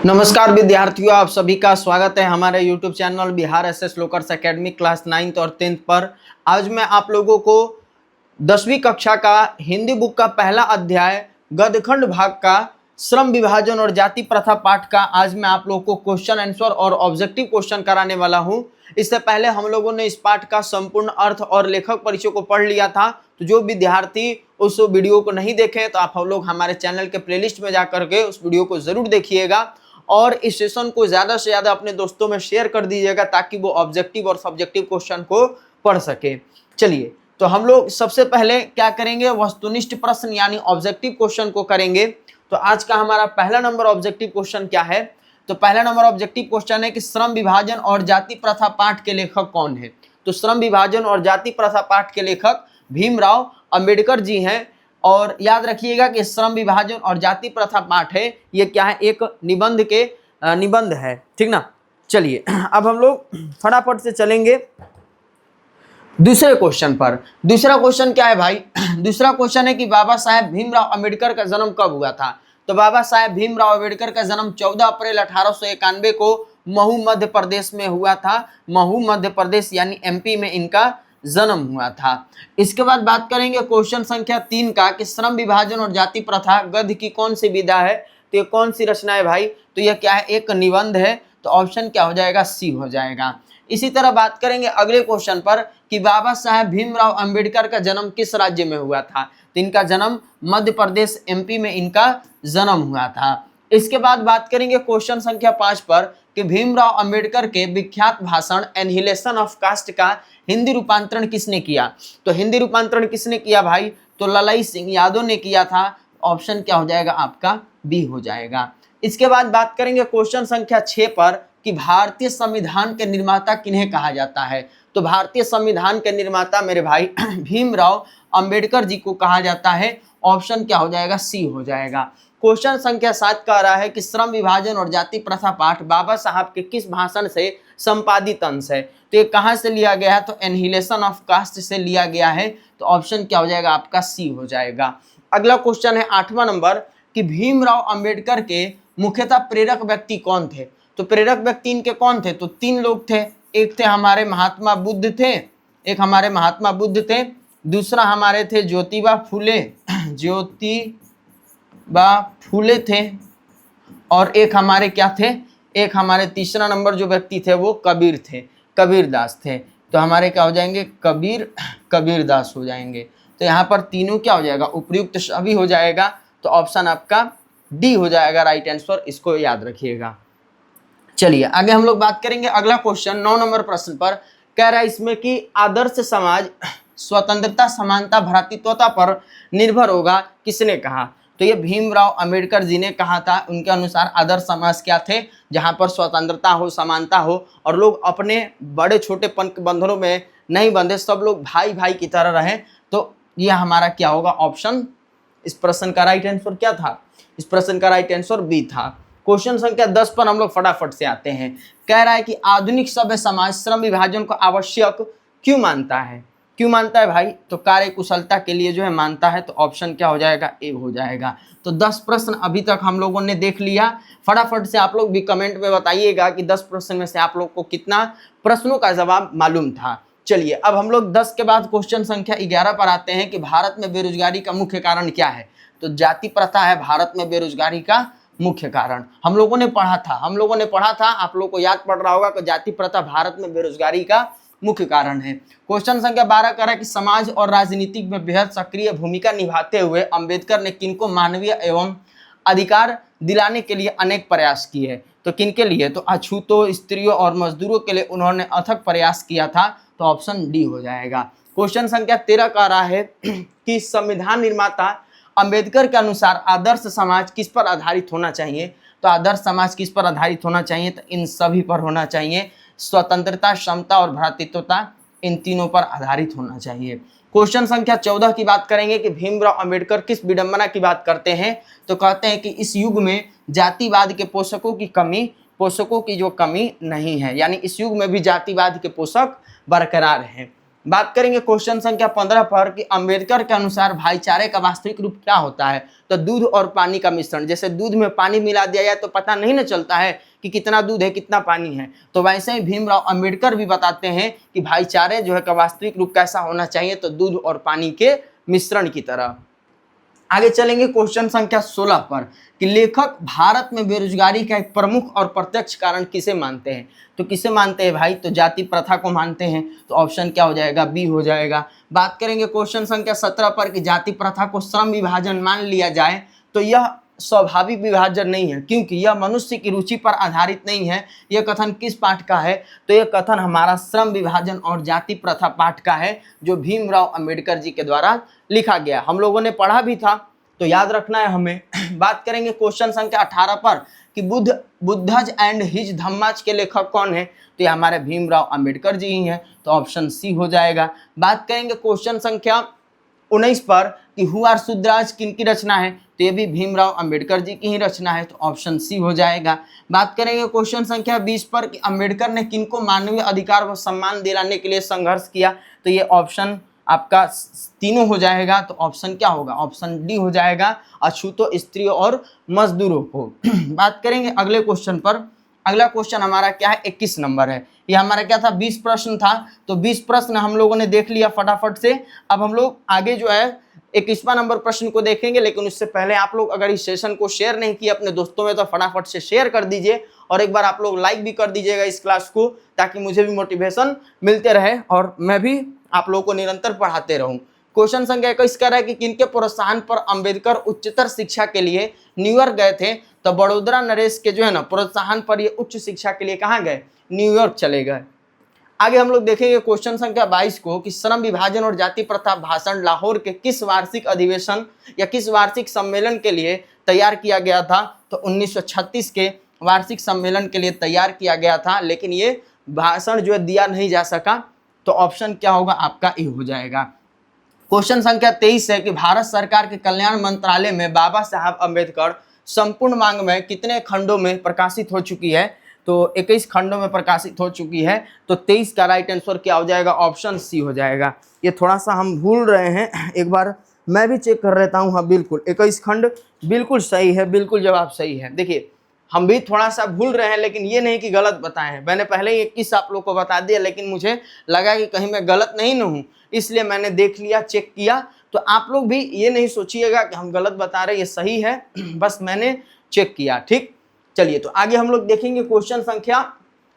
नमस्कार विद्यार्थियों, आप सभी का स्वागत है हमारे YouTube चैनल बिहार एसएस लोकर्स एकेडमी क्लास 9th और 10th पर। आज मैं आप लोगों को 10वीं कक्षा का हिंदी बुक का पहला अध्याय गद्यखंड भाग का श्रम विभाजन और जाति प्रथा पाठ का आज मैं आप लोगों को क्वेश्चन आंसर और ऑब्जेक्टिव क्वेश्चन कराने वाला हूं। इससे पहले हम लोगों ने इस पाठ का संपूर्ण अर्थ और लेखक परिचय को पढ़ लिया था, तो जो विद्यार्थी उस वीडियो को नहीं देखे तो आप लोग हमारे चैनल के प्लेलिस्ट में जाकर के उस वीडियो को जरूर देखिएगा और इस सेशन को ज्यादा से ज्यादा अपने दोस्तों में शेयर कर दीजिएगा ताकि वो ऑब्जेक्टिव और सब्जेक्टिव क्वेश्चन को पढ़ सके। चलिए, तो हम लोग सबसे पहले क्या करेंगे, वस्तुनिष्ठ प्रश्न यानी ऑब्जेक्टिव क्वेश्चन को करेंगे। तो आज का हमारा पहला नंबर ऑब्जेक्टिव क्वेश्चन क्या है? तो पहला नंबर ऑब्जेक्टिव क्वेश्चन है कि श्रम विभाजन और जाति प्रथा पाठ के लेखक कौन है? तो श्रम विभाजन और जाति प्रथा पाठ के लेखक भीमराव अंबेडकर जी हैं। और याद रखिएगा कि श्रम विभाजन और जाति प्रथा पाठ है, ये क्या है, एक निबंध है, ठीक ना। चलिए अब हम लोग फटाफट से चलेंगे दूसरे क्वेश्चन पर। दूसरा क्वेश्चन क्या है भाई? दूसरा क्वेश्चन है कि बाबा साहेब भीमराव अंबेडकर का जन्म कब हुआ था? तो बाबा साहेब भीमराव अंबेडकर का जन्म 14 अप्रैल 1891 को महू मध्य प्रदेश में हुआ था। महू मध्य प्रदेश यानी एमपी में इनका जन्म हुआ था। इसके बाद बात करेंगे क्वेश्चन संख्या 3 का कि श्रम विभाजन और जाति प्रथा गद्य की कौन सी विधा है? तो ये कौन सी रचना है भाई? तो यह क्या है, एक निबंध है। तो ऑप्शन क्या हो जाएगा? सी हो जाएगा। इसी तरह बात करेंगे अगले क्वेश्चन पर कि बाबा साहेब भीमराव अंबेडकर का जन्म किस राज्य में हुआ था? तो इनका जन्म मध्य प्रदेश एमपी में इनका जन्म हुआ था। इसके बाद बात करेंगे क्वेश्चन संख्या 5 पर कि भीमराव अंबेडकर के विख्यात भाषण एनहिलेशन ऑफ कास्ट का हिंदी रूपांतरण किसने किया? तो हिंदी रूपांतरण किसने किया भाई? तो ललाई सिंह यादव ने किया था। ऑप्शन क्या हो जाएगा आपका? बी हो जाएगा। इसके बाद बात करेंगे क्वेश्चन संख्या 6 पर कि भारतीय संविधान के निर्माता किन्हें कहा जाता है? तो भारतीय संविधान के निर्माता मेरे भाई भीमराव अंबेडकर जी को कहा जाता है। ऑप्शन क्या हो जाएगा? सी हो जाएगा। क्वेश्चन संख्या 7 कह रहा है कि श्रम विभाजन और जाति प्रथा पाठ बाबा साहब के किस भाषण से संपादित अंश है? तो ये कहाँ से लिया गया है? तो एनहिलेशन ऑफ कास्ट से लिया गया है। तो ऑप्शन क्या हो जाएगा आपका? सी हो जाएगा। अगला क्वेश्चन है 8वां नंबर कि भीमराव अंबेडकर के मुख्यतः प्रेरक व्यक्ति कौन थे? तो प्रेरक व्यक्ति इनके कौन थे? तो 3 लोग थे। एक थे हमारे महात्मा बुद्ध थे, एक हमारे महात्मा बुद्ध थे, दूसरा हमारे थे ज्योतिबा फूले थे, और एक हमारे क्या थे, एक हमारे तीसरा नंबर जो व्यक्ति थे वो कबीर थे, कबीरदास थे। तो हमारे क्या हो जाएंगे? कबीरदास हो जाएंगे। तो यहाँ पर तीनों क्या हो जाएगा? उपयुक्त सभी हो जाएगा। तो ऑप्शन आपका डी हो जाएगा राइट आंसर, इसको याद रखिएगा। चलिए आगे हम लोग बात करेंगे। अगला क्वेश्चन 9 नंबर प्रश्न पर कह रहा है इसमें कि आदर्श समाज स्वतंत्रता, समानता, भ्रातृत्वता पर निर्भर होगा, किसने कहा? तो ये भीमराव अंबेडकर जी ने कहा था। उनके अनुसार आदर्श समाज क्या थे? जहां पर स्वतंत्रता हो, समानता हो और लोग अपने बड़े छोटे बंधनों में नहीं बंधे, सब लोग भाई भाई की तरह रहें। तो यह हमारा क्या होगा? ऑप्शन, इस प्रश्न का राइट आंसर क्या था? इस प्रश्न का राइट आंसर बी था। क्वेश्चन संख्या 10 पर हम लोग फटाफट से आते हैं। कह रहा है कि आधुनिक सभ्य समाज श्रम विभाजन को आवश्यक क्यों मानता है? क्यों मानता है भाई? तो कार्य कुशलता के लिए जो है मानता है। तो ऑप्शन क्या हो जाएगा? ए हो जाएगा। तो 10 प्रश्न अभी तक हम लोगों ने देख लिया। फटाफट से आप लोग भी कमेंट में बताइएगा कि 10 प्रश्न में से आप लोग को कितना प्रश्नों का जवाब मालूम था। चलिए अब हम लोग 10 के बाद क्वेश्चन संख्या 11 पर आते हैं कि भारत में बेरोजगारी का मुख्य कारण क्या है? तो जाति प्रथा है भारत में बेरोजगारी का मुख्य कारण। हम लोगों ने पढ़ा था, आप लोगों को याद पड़ रहा होगा कि जाति प्रथा भारत में बेरोजगारी का मुख्य कारण है। क्वेश्चन संख्या 12 कह रहा है कि समाज और राजनीति में बेहद सक्रिय भूमिका निभाते हुए अंबेडकर ने किनको मानवीय एवं अधिकार दिलाने के लिए अनेक प्रयास किए? तो किनके लिए? तो अछूतों, स्त्रियों और मजदूरों के लिए उन्होंने अथक प्रयास किया था। तो ऑप्शन डी हो जाएगा। क्वेश्चन संख्या 13 कह रहा है कि संविधान निर्माता अंबेडकर के अनुसार आदर्श समाज किस पर आधारित होना चाहिए? तो आदर्श समाज किस पर आधारित होना चाहिए? तो इन सभी पर होना चाहिए। स्वतंत्रता, समता और भ्रातृत्वता, इन तीनों पर आधारित होना चाहिए। क्वेश्चन संख्या 14 की बात करेंगे कि भीमराव अंबेडकर किस विडंबना की बात करते हैं? तो कहते हैं कि इस युग में जातिवाद के पोषकों की जो कमी नहीं है, यानी इस युग में भी जातिवाद के पोषक बरकरार हैं। बात करेंगे क्वेश्चन संख्या 15 पर कि अंबेडकर के अनुसार भाईचारे का वास्तविक रूप क्या होता है। तो दूध और पानी का मिश्रण, जैसे दूध में पानी मिला दिया जाए तो पता नहीं ना चलता है कि कितना दूध है कितना पानी है, तो वैसे ही भीमराव अंबेडकर भी बताते हैं कि भाईचारे जो है का वास्तविक रूप कैसा होना चाहिए, तो दूध और पानी के मिश्रण की तरह। आगे चलेंगे क्वेश्चन संख्या 16 पर कि लेखक भारत में बेरोजगारी का एक प्रमुख और प्रत्यक्ष कारण किसे मानते हैं। तो किसे मानते हैं भाई, तो जाति प्रथा को मानते हैं, तो ऑप्शन क्या हो जाएगा, बी हो जाएगा। बात करेंगे क्वेश्चन संख्या 17 पर कि जाति प्रथा को श्रम विभाजन मान लिया जाए, तो यह स्वाभाविक विभाजन नहीं है, क्योंकि यह मनुष्य की रुचि पर आधारित नहीं है। यह कथन किस पाठ का है, तो यह कथन हमारा श्रम विभाजन और जाति प्रथा पाठ का है, जो भीमराव अंबेडकर जी के द्वारा लिखा गया। हम लोगों ने पढ़ा भी था, तो याद रखना है हमें। बात करेंगे क्वेश्चन संख्या 18 पर कि बुद्धज एंड हिज धम्माज के लेखक कौन है, तो ये हमारे भीमराव अंबेडकर जी ही हैं, तो ऑप्शन सी हो जाएगा। बात करेंगे क्वेश्चन संख्या 19 पर कि हु आर शुद्राज किनकी रचना है, तो ये भी भीमराव अंबेडकर जी की ही रचना है, तो ऑप्शन सी हो जाएगा। बात करेंगे क्वेश्चन संख्या 20 पर कि अंबेडकर ने किनको मानवीय अधिकार व सम्मान दिलाने के लिए संघर्ष किया, तो ये ऑप्शन आपका तीनों हो जाएगा, तो ऑप्शन क्या होगा, ऑप्शन डी हो जाएगा, अछूतों, स्त्रियों और मजदूरों को। बात करेंगे अगले क्वेश्चन पर। अगला क्वेश्चन हमारा क्या है, 21 नंबर है। ये हमारा क्या था, 20 प्रश्न था, तो 20 प्रश्न हम लोगों ने देख लिया फटाफट से। अब हम लोग आगे जो है 21वां नंबर प्रश्न को देखेंगे, लेकिन उससे पहले आप लोग अगर इस सेशन को शेयर नहीं किया अपने दोस्तों में, तो फटाफट से शेयर कर दीजिए, और एक बार आप लोग लाइक भी कर दीजिएगा इस क्लास को, ताकि मुझे भी मोटिवेशन मिलते रहे और मैं भी आप लोगों को निरंतर पढ़ाते रहूं। क्वेश्चन संख्या 21 कह रहा है कि किनके प्रोत्साहन पर अंबेडकर उच्चतर शिक्षा के लिए न्यूयॉर्क गए थे, तो बड़ोदरा नरेश के जो है ना प्रोत्साहन पर ये उच्च शिक्षा के लिए कहाँ गए, न्यूयॉर्क चले गए। आगे हम लोग देखेंगे क्वेश्चन संख्या 22 को कि श्रम विभाजन और जाति प्रथा भाषण लाहौर के किस वार्षिक अधिवेशन या किस वार्षिक सम्मेलन के लिए तैयार किया गया था, तो 1936 के वार्षिक सम्मेलन के लिए तैयार किया गया था, लेकिन ये भाषण जो है दिया नहीं जा सका, तो ऑप्शन क्या होगा आपका ए हो जाएगा। क्वेश्चन संख्या 23 है कि भारत सरकार के कल्याण मंत्रालय में बाबा साहब अम्बेडकर संपूर्ण मांग में कितने खंडों में प्रकाशित हो चुकी है, तो 21 खंडों में प्रकाशित हो चुकी है, तो 23 का राइट आंसर क्या हो जाएगा, ऑप्शन सी हो जाएगा। ये थोड़ा सा हम भूल रहे हैं, एक बार मैं भी चेक कर लेता हूँ। हाँ बिल्कुल 21 खंड बिल्कुल सही है, बिल्कुल जवाब सही है। देखिए हम भी थोड़ा सा भूल रहे हैं, लेकिन ये नहीं कि गलत बताए हैं। मैंने पहले ही 21 आप लोग को बता दिया, लेकिन मुझे लगा कि कहीं मैं गलत नहीं न हूँ, इसलिए मैंने देख लिया, चेक किया। तो आप लोग भी ये नहीं सोचिएगा कि हम गलत बता रहे, ये सही है, बस मैंने चेक किया। ठीक, चलिए तो आगे हम लोग देखेंगे क्वेश्चन संख्या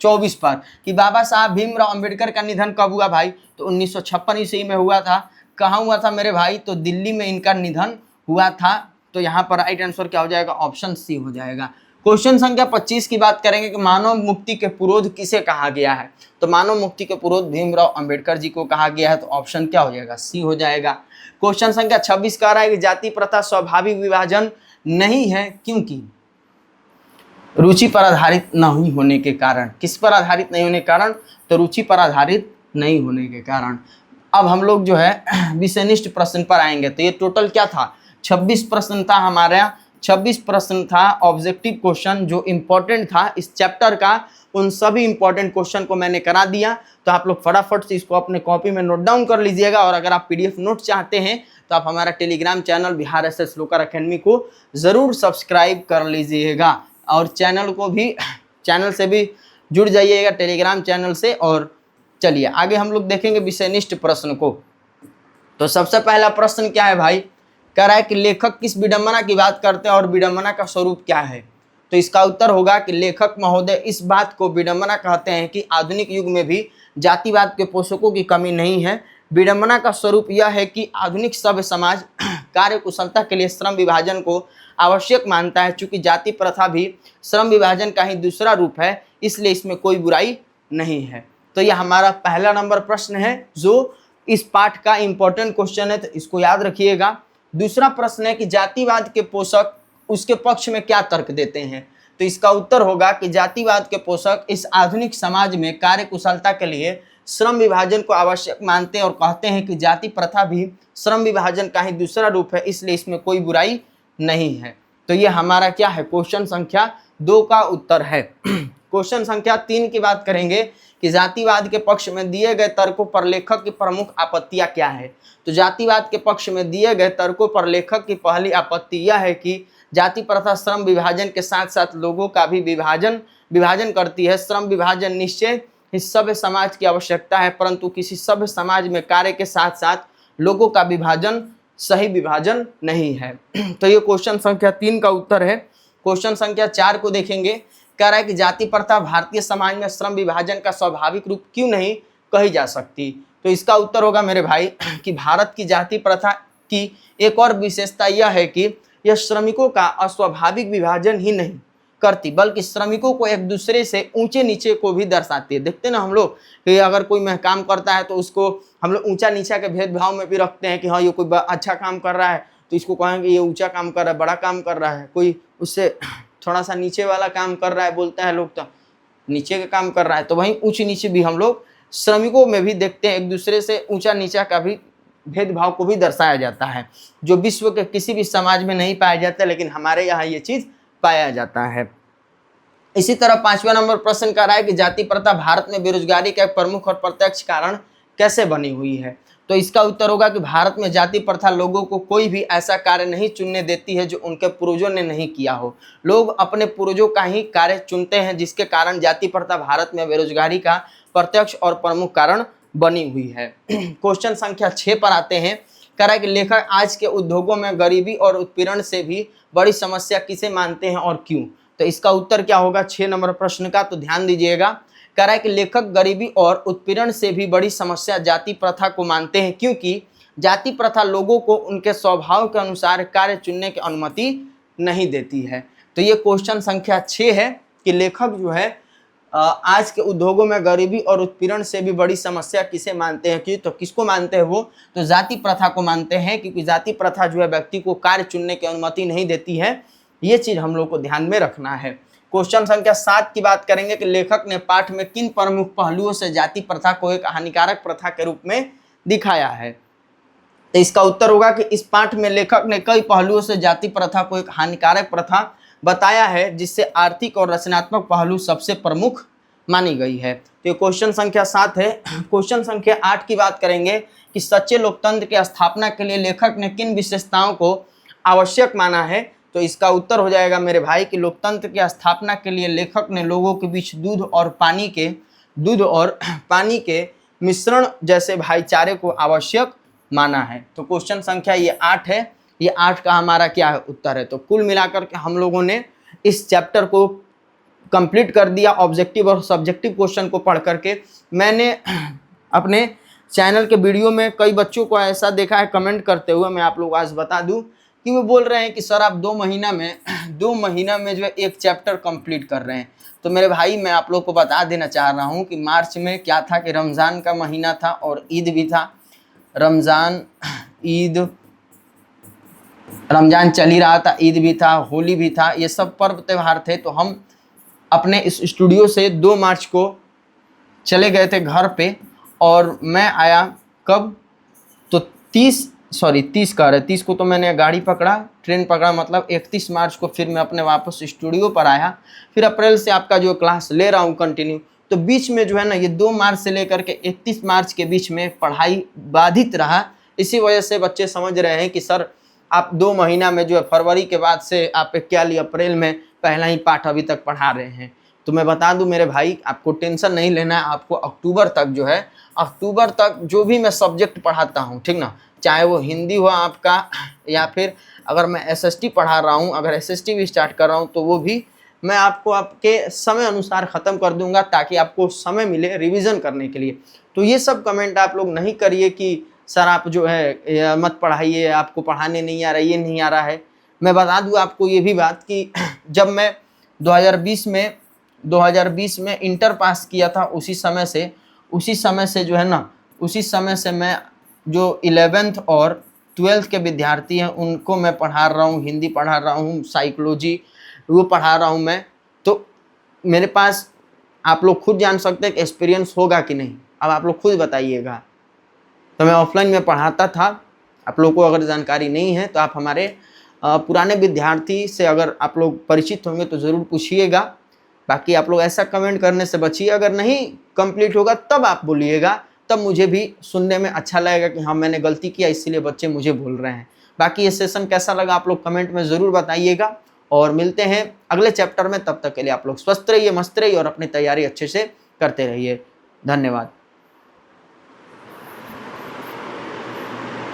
24 पर कि बाबा साहब भीमराव अंबेडकर का निधन कब हुआ भाई, तो 1956 ईस्वी में हुआ था। कहाँ हुआ था मेरे भाई, तो दिल्ली में इनका निधन हुआ था, तो यहाँ पर राइट आंसर क्या हो जाएगा, ऑप्शन सी हो जाएगा। क्वेश्चन संख्या 25 की बात करेंगे कि मानव मुक्ति के पुरोध किसे कहा गया है, तो मानव मुक्ति के पुरोध भीमराव अंबेडकर जी को कहा गया है, तो ऑप्शन क्या हो जाएगा, सी हो जाएगा। क्वेश्चन संख्या 26 कह रहा है कि जाति प्रथा स्वाभाविक विभाजन नहीं है, क्योंकि रुचि पर आधारित नहीं होने के कारण। किस पर आधारित नहीं होने के कारण, तो रुचि पर आधारित नहीं होने के कारण। अब हम लोग जो है विषयनिष्ठ प्रश्न पर आएंगे, तो ये टोटल क्या था, 26 प्रश्न था हमारा, 26 प्रश्न था ऑब्जेक्टिव क्वेश्चन जो इम्पोर्टेंट था इस चैप्टर का। उन सभी इंपॉर्टेंट क्वेश्चन को मैंने करा दिया, तो आप लोग फटाफट से इसको अपने कॉपी में नोट डाउन कर लीजिएगा। और अगर आप पीडीएफ नोट चाहते हैं तो आप हमारा टेलीग्राम चैनल बिहार एसएस लोकर एकेडमी को ज़रूर सब्सक्राइब कर लीजिएगा, और चैनल को भी, चैनल से भी जुड़ जाइएगा टेलीग्राम चैनल से। और चलिए आगे हम लोग देखेंगे विषयनिष्ठ प्रश्न को। तो सबसे पहला प्रश्न क्या है भाई, कह रहा है कि लेखक किस विडंबना की बात करते हैं और विडंबना का स्वरूप क्या है, तो इसका उत्तर होगा कि लेखक महोदय इस बात को विडंबना कहते हैं कि आधुनिक युग में भी जातिवाद के पोषकों की कमी नहीं है। विडंबना का स्वरूप यह है कि आधुनिक सभ्य समाज कार्य कुशलता के लिए श्रम विभाजन को आवश्यक मानता है। चूंकि जाति प्रथा भी श्रम विभाजन का ही दूसरा रूप है, इसलिए इसमें कोई बुराई नहीं है। तो यह हमारा पहला नंबर प्रश्न है जो इस पाठ का इंपॉर्टेंट क्वेश्चन है, तो इसको याद रखिएगा। दूसरा प्रश्न है कि जातिवाद के पोषक उसके पक्ष में क्या तर्क देते हैं, तो इसका उत्तर होगा कि जातिवाद के पोषक इस आधुनिक समाज में कार्य कुशलता के लिए श्रम विभाजन को आवश्यक मानते हैं और कहते हैं कि जाति प्रथा भी श्रम विभाजन का ही दूसरा रूप है, इसलिए इसमें कोई बुराई नहीं है। तो ये हमारा क्या है, क्वेश्चन संख्या 2 का उत्तर है। क्वेश्चन संख्या 3 की बात करेंगे कि जातिवाद के पक्ष में दिए गए तर्कों पर लेखक की प्रमुख आपत्तियां क्या है। तो जातिवाद के पक्ष में दिए गए तर्कों पर लेखक की पहली आपत्ति यह है कि जाति प्रथा श्रम विभाजन के साथ साथ लोगों का भी विभाजन करती है। श्रम विभाजन निश्चय ही सभ्य समाज की आवश्यकता है, परंतु किसी सभ्य समाज में कार्य के साथ साथ लोगों का विभाजन सही विभाजन नहीं है। तो ये क्वेश्चन संख्या 3 का उत्तर है। क्वेश्चन संख्या 4 को देखेंगे। कह रहा है कि जाति प्रथा भारतीय समाज में श्रम विभाजन का स्वाभाविक रूप क्यों नहीं कही जा सकती। तो इसका उत्तर होगा मेरे भाई कि भारत की जाति प्रथा की एक और विशेषता यह है कि यह श्रमिकों का अस्वाभाविक विभाजन ही नहीं करती, बल्कि श्रमिकों को एक दूसरे से ऊंचे नीचे को भी दर्शाती है। देखते ना हम लोग कि अगर कोई मैं काम करता है तो उसको हम लोग ऊंचा नीचा के भेदभाव में भी रखते हैं कि हाँ ये कोई अच्छा काम कर रहा है तो इसको कहेंगे ये ऊंचा काम कर रहा है, बड़ा काम कर रहा है। कोई उससे थोड़ा सा नीचे वाला काम कर रहा है, बोलते हैं लोग तो नीचे का काम कर रहा है। तो वहीं ऊंच नीचे भी हम लोग श्रमिकों में भी देखते हैं, एक दूसरे से ऊंचा नीचा का भी भेदभाव को भी दर्शाया जाता है, जो विश्व के किसी भी समाज में नहीं पाया जाता, लेकिन हमारे यहाँ ये चीज पाया जाता है। इसी तरह 5वां नंबर प्रश्न कर रहा है कि जाति प्रथा भारत में बेरोजगारी का एक प्रमुख और प्रत्यक्ष कारण कैसे बनी हुई है। तो इसका उत्तर होगा कि भारत में जाति प्रथा लोगों को कोई भी ऐसा कार्य नहीं चुनने देती है जो उनके पूर्वजों ने नहीं किया हो। लोग अपने पूर्वजों का ही कार्य चुनते हैं, जिसके कारण जाति प्रथा भारत में बेरोजगारी का प्रत्यक्ष और प्रमुख कारण बनी हुई है। क्वेश्चन संख्या 6 पर आते हैं। कह रहा है कि लेखक आज के उद्योगों में गरीबी और उत्पीड़न से भी बड़ी समस्या किसे मानते हैं और क्यों। तो इसका उत्तर क्या होगा 6 नंबर प्रश्न का, तो ध्यान दीजिएगा। कह रहा है कि लेखक गरीबी और उत्पीड़न से भी बड़ी समस्या जाति प्रथा को मानते हैं, क्योंकि जाति प्रथा लोगों को उनके स्वभाव के अनुसार कार्य चुनने की अनुमति नहीं देती है। तो ये क्वेश्चन संख्या 6 है कि लेखक जो है आज के उद्योगों में गरीबी और उत्पीड़न से भी बड़ी समस्या किसे मानते हैं, तो किसको मानते हैं वो, तो जाति प्रथा को मानते हैं, क्योंकि जाति प्रथा जो है व्यक्ति को कार्य चुनने की अनुमति नहीं देती है। ये चीज हम लोग को ध्यान में रखना है। क्वेश्चन संख्या 7 की बात करेंगे कि लेखक ने पाठ में किन प्रमुख पहलुओं से जाति प्रथा को एक हानिकारक प्रथा के रूप में दिखाया है। तो इसका उत्तर होगा कि इस पाठ में लेखक ने कई पहलुओं से जाति प्रथा को एक हानिकारक प्रथा बताया है, जिससे आर्थिक और रचनात्मक पहलू सबसे प्रमुख मानी गई है। तो ये क्वेश्चन संख्या 7 है। क्वेश्चन संख्या 8 की बात करेंगे कि सच्चे लोकतंत्र की स्थापना के लिए लेखक ने किन विशेषताओं को आवश्यक माना है। तो इसका उत्तर हो जाएगा मेरे भाई कि लोकतंत्र की स्थापना के लिए लेखक ने लोगों के बीच दूध और पानी के मिश्रण जैसे भाईचारे को आवश्यक माना है। तो क्वेश्चन संख्या ये 8 है। ये 8 का हमारा क्या है उत्तर है। तो कुल मिलाकर के हम लोगों ने इस चैप्टर को कंप्लीट कर दिया। ऑब्जेक्टिव और सब्जेक्टिव क्वेश्चन को पढ़ करके मैंने अपने चैनल के वीडियो में कई बच्चों को ऐसा देखा है कमेंट करते हुए, मैं आप लोग आज बता दूं कि वो बोल रहे हैं कि सर आप 2 महीना में जो है एक चैप्टर कंप्लीट कर रहे हैं। तो मेरे भाई मैं आप लोग को बता देना चाह रहा हूँ कि मार्च में क्या था कि रमज़ान का महीना था और ईद भी था। रमज़ान चल ही रहा था, ईद भी था, होली भी था, ये सब पर्व त्यौहार थे। तो हम अपने इस स्टूडियो से 2 मार्च को चले गए थे घर पे और मैं आया कब, तो 30 को तो मैंने गाड़ी पकड़ा, ट्रेन पकड़ा, मतलब 31 मार्च को फिर मैं अपने वापस स्टूडियो पर आया। फिर अप्रैल से आपका जो क्लास ले रहा हूँ कंटिन्यू। तो बीच में जो है ना ये 2 मार्च से लेकर के 31 मार्च के बीच में पढ़ाई बाधित रहा। इसी वजह से बच्चे समझ रहे हैं कि सर आप 2 महीना में जो है फरवरी के बाद से आप क्या लिया, अप्रैल में पहला ही पाठ अभी तक पढ़ा रहे हैं। तो मैं बता दूं मेरे भाई आपको टेंशन नहीं लेना है। आपको अक्टूबर तक जो भी मैं सब्जेक्ट पढ़ाता हूं, ठीक ना, चाहे वो हिंदी हो आपका या फिर अगर मैं एसएसटी पढ़ा रहा हूं, अगर एसएसटी भी स्टार्ट कर रहा हूं तो वो भी मैं आपको आपके समय अनुसार ख़त्म कर दूंगा, ताकि आपको समय मिले रिवीजन करने के लिए। तो ये सब कमेंट आप लोग नहीं करिए कि सर आप जो है मत पढ़ाइए, आपको पढ़ाने नहीं आ रहा है, ये नहीं आ रहा है। मैं बता दूं आपको ये भी बात कि जब मैं 2020 में इंटर पास किया था, उसी समय से जो है ना, उसी समय से मैं जो 11th और 12th के विद्यार्थी हैं उनको मैं पढ़ा रहा हूँ, हिंदी पढ़ा रहा हूँ, साइकोलॉजी वो पढ़ा रहा हूँ मैं। तो मेरे पास आप लोग खुद जान सकते हैं कि एक्सपीरियंस होगा कि नहीं, अब आप लोग खुद बताइएगा। तो मैं ऑफलाइन में पढ़ाता था, आप लोगों को अगर जानकारी नहीं है तो आप हमारे पुराने विद्यार्थी से अगर आप लोग परिचित होंगे तो ज़रूर पूछिएगा। बाकी आप लोग ऐसा कमेंट करने से बचिए, अगर नहीं कंप्लीट होगा तब आप बोलिएगा, तब मुझे भी सुनने में अच्छा लगेगा कि हाँ मैंने गलती किया इसीलिए बच्चे मुझे बोल रहे हैं। बाकी ये सेशन कैसा लगा आप लोग कमेंट में ज़रूर बताइएगा, और मिलते हैं अगले चैप्टर में। तब तक के लिए आप लोग स्वस्थ रहिए, मस्त रहिए और अपनी तैयारी अच्छे से करते रहिए। धन्यवाद।